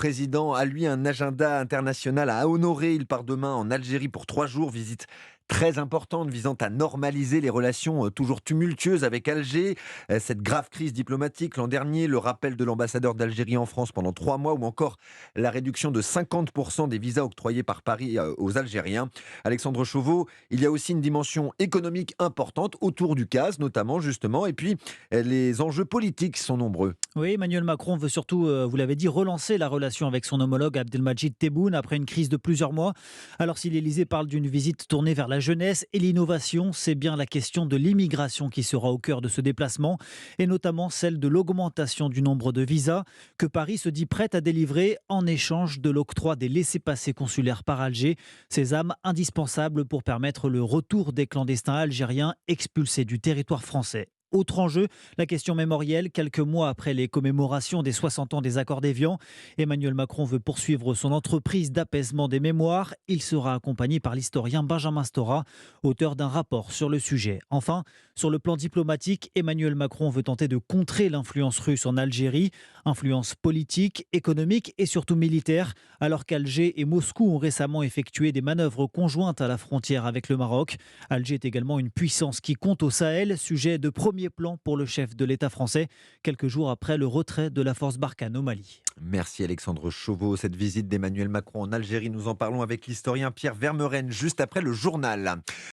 président a lui un agenda international à honorer. Il part demain en Algérie pour 3 jours, visite très importante visant à normaliser les relations toujours tumultueuses avec Alger. Cette grave crise diplomatique l'an dernier, le rappel de l'ambassadeur d'Algérie en France pendant 3 mois ou encore la réduction de 50% des visas octroyés par Paris aux Algériens. Alexandre Chauveau, il y a aussi une dimension économique importante autour du CAS notamment justement et puis les enjeux politiques sont nombreux. Oui, Emmanuel Macron veut surtout, vous l'avez dit, relancer la relation avec son homologue Abdelmadjid Tebboune après une crise de plusieurs mois. Alors si l'Élysée parle d'une visite tournée vers la jeunesse et l'innovation, c'est bien la question de l'immigration qui sera au cœur de ce déplacement, et notamment celle de l'augmentation du nombre de visas que Paris se dit prête à délivrer en échange de l'octroi des laissez-passer consulaires par Alger, ces âmes indispensables pour permettre le retour des clandestins algériens expulsés du territoire français. Autre enjeu, la question mémorielle. Quelques mois après les commémorations des 60 ans des accords d'Évian, Emmanuel Macron veut poursuivre son entreprise d'apaisement des mémoires. Il sera accompagné par l'historien Benjamin Stora, auteur d'un rapport sur le sujet. Enfin, sur le plan diplomatique, Emmanuel Macron veut tenter de contrer l'influence russe en Algérie, influence politique, économique et surtout militaire, alors qu'Alger et Moscou ont récemment effectué des manœuvres conjointes à la frontière avec le Maroc. Alger est également une puissance qui compte au Sahel, sujet de premier plan pour le chef de l'État français, quelques jours après le retrait de la force Barkhane au Mali. Merci Alexandre Chauveau. Cette visite d'Emmanuel Macron en Algérie, nous en parlons avec l'historien Pierre Vermeren juste après le journal.